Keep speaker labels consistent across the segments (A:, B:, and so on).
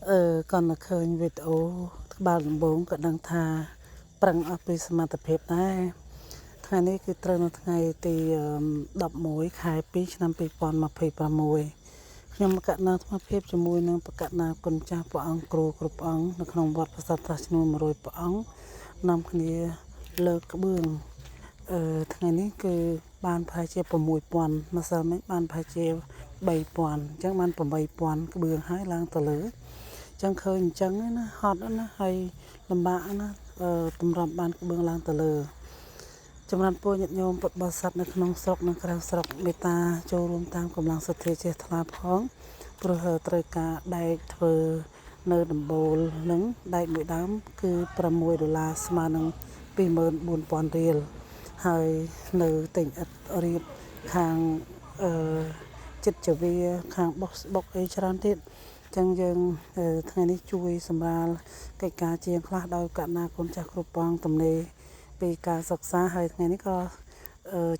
A: còn là khơi video ba lần bốnក៏ដឹងថាប្រឹងអស់ពីសមត្ថភាពដែរថ្ងៃនេះគឺត្រូវនៅថ្ងៃទី11ខែ2ឆ្នាំ2026ខ្ញុំកណ្ណាអាត្មាភាពជាមួយនឹងបកណ្ណាគុណចាស់ព្រះអង្គគ្រូគ្រប់អង្គនៅក្នុងវត្តប្រាសាទតាឈ្នួល100ព្រះអង្គនាំគ្នាលើកក្បឿងថ្ងៃនេះគឺបានប្រហែលជា6000ម្សិលមិញបានប្រហែលជា3000អញ្ចឹងបាន8000ក្បឿងហើយឡើងទៅលើចឹងឃើញអញ្ចឹងណាហត់ណាហើយលំបាកណាតម្រាំបានក្បឿងឡើងទៅលើចម្រើនពរញាតិញោមពុទ្ធបរិស័ទនៅក្នុងស្រុកនិងក្រៅស្រុកមេត្តាចូលរួមតាមកម្លាំងសទ្ធាជ្រះថ្លាផងព្រោះត្រូវការដែកធ្វើនៅដំបូលនឹងដែកមួយដើមគឺ$6ស្មើនឹង24000រៀលហើយនៅទិញឥដ្ឋរៀបខាងចិត្តចវាខាងបោះស្បុកអីច្រើនទៀតចឹងយើងថ្ងៃនេះជួយសម្រាលកិច្ចការជាងខ្លះដោយកណ្ណាគុណចាស់គ្រប់ផងទំនេរពីការសិក្សាហើយថ្ងៃនេះក៏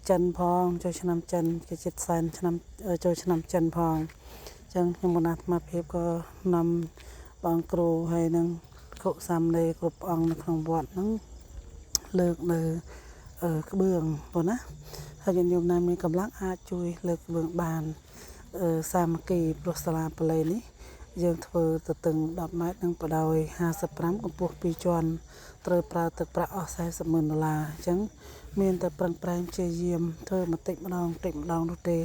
A: ចិនផងចូលឆ្នាំចិនគេចិត្តសែនឆ្នាំចូលឆ្នាំចិនផងចឹងខ្ញុំបណ្ណាអាត្មាភាពក៏នាំបងគ្រូហើយនឹងភិក្ខុសាមណេរគ្រប់អង្គនៅក្នុងវត្តហ្នឹងលើកនៅក្បឿងបងណាហើយញាតិញោមណាមានកម្លាំងអាចជួយលើកក្បឿងបានសាមគ្គីព្រោះសាលាបល័យនេះយើងធ្វើទៅទឹង10ម៉ែត្រនិងបដោយ55កម្ពស់2ជាន់ត្រូវប្រើទឹកប្រាក់អស់$400,000អញ្ចឹងមានតែប្រឹងប្រែងព្យាយាមធ្វើបន្តិចម្ដងនោះទេ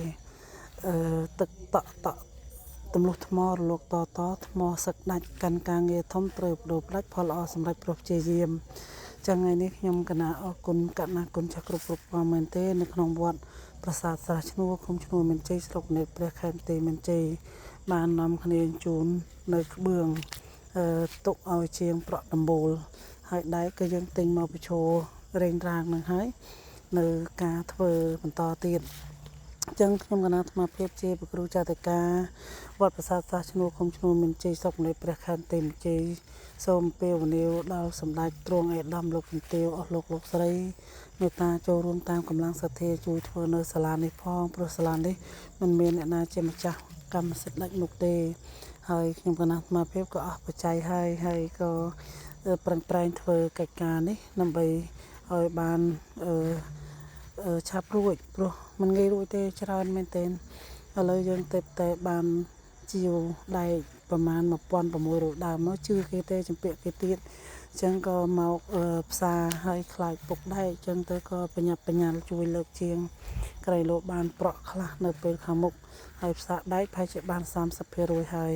A: ទឹកតក់ទម្លុះថ្មរលកតថ្មសឹកដាច់កាន់ការងារធំត្រូវបដូរផ្ដាច់ផលល្អសម្រាប់ប្រុសព្យាយាមចឹងថ្ងៃនេះខ្ញុំកណាអរគុណកណាគុណចាស់គ្រប់ផងមែនទេនៅក្នុងវត្តប្រាសាទស្រះឈ្នួលឃុំឈ្នួលមានជ័យស្រុកនេតព្រះខេមទេមានជ័យបាននាំគ្នាជូននៅក្បឿងទុកឲ្យជាងប្រក់ដំបូលហើយដែកក៏យើងទិញមកបញ្ឈររែងរាងនឹងហើយនៅការធ្វើបន្តទៀតអញ្ចឹងខ្ញុំកណាអាត្មាភាពជាព្រះគ្រូចាតិកាវត្តប្រាសាទសាសឈ្នួលឃុំឈ្នួលមានជ័យស្រុកនៃព្រះខេមទេមានជ័យសូមពេលវេលាដល់សម្ដេចទ្រង់ឯកឧត្តមលោកជំទាវអស់លោកស្រីមេត្តាចូលរួមតាមកម្លាំងសទ្ធាជួយធ្វើនៅសាលានេះផងព្រោះសាលានេះមិនមានអ្នកណាជាម្ចាស់កម្មសិទ្ធិដាច់មុខទេហើយខ្ញុំកណាអាត្មាភាពក៏អស់បច្ច័យហើយក៏ប្រឹងប្រែងធ្វើកិច្ចការនេះដើម្បីឲ្យបានឆាប់រួចព្រោះมันងាយរួចទេច្រើនមែនទែនឥឡូវយើងតែបានជាវដែកប្រមាណ1600ដើមមកជឿគេទេចម្ពាក់គេទៀតអញ្ចឹងក៏មកផ្សារឲ្យខ្លាចពុកដែកអញ្ចឹងទៅក៏បញ្ញាប់បញ្ញាល់ជួយលើកជាងក្រៃលោបានប្រក់ខ្លះនៅពេលខាងមុខហើយផ្សារដែកប្រហែលជាបាន30%ហើយ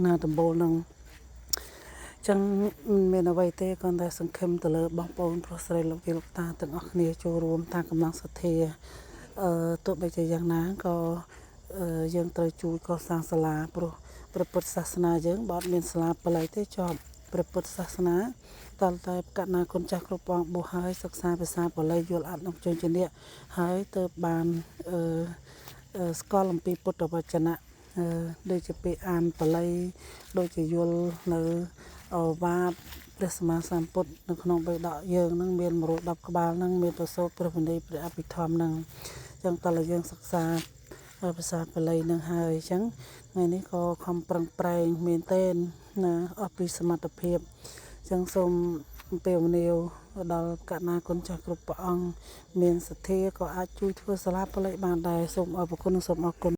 A: ណាដំបូលនឹងចឹងមានអ្វីទេគ្រាន់តែសង្ឃឹមទៅលើបងប្អូនប្រុសស្រីលោកយាយលោកតាទាំងអស់គ្នាចូលរួមតាមកម្លាំងសទ្ធាទោះបីជាយ៉ាងណាក៏យើងត្រូវជួយកសាងសាលាព្រោះព្រះពុទ្ធសាសនាយើងបើអត់មានសាលាបល័យទេចប់ព្រះពុទ្ធសាសនាតើតែកណ្ណាគុណចាស់គ្រប់ផងបោះហើយសិក្សាភាសាបល័យយល់អត់នឹងជើងជានិកហើយទៅបានស្គាល់អំពីពុទ្ធវចនៈដូចជាពេលអានបល័យដូចជាយល់នៅវាទព្រះសម្មាសម្ពុទ្ធនៅក្នុងបេដកយើងនឹងមាន110ក្បាលនឹងមានប្រសូតព្រះវិន័យព្រះអភិធម្មនឹងអញ្ចឹងតើយើងសិក្សាភាសាបាលីនឹងហើយអញ្ចឹងថ្ងៃនេះក៏ខំប្រឹងប្រែងមែនទែនណាអស់ពីសមត្ថភាពអញ្ចឹងសូមពេលវេលាដល់កណ្ណាគុណចាស់គ្រប់ព្រះអង្គមានសទ្ធាក៏អាចជួយធ្វើសាលាបាលីបានដែរសូមអរគុណនិងសូមអរគុណ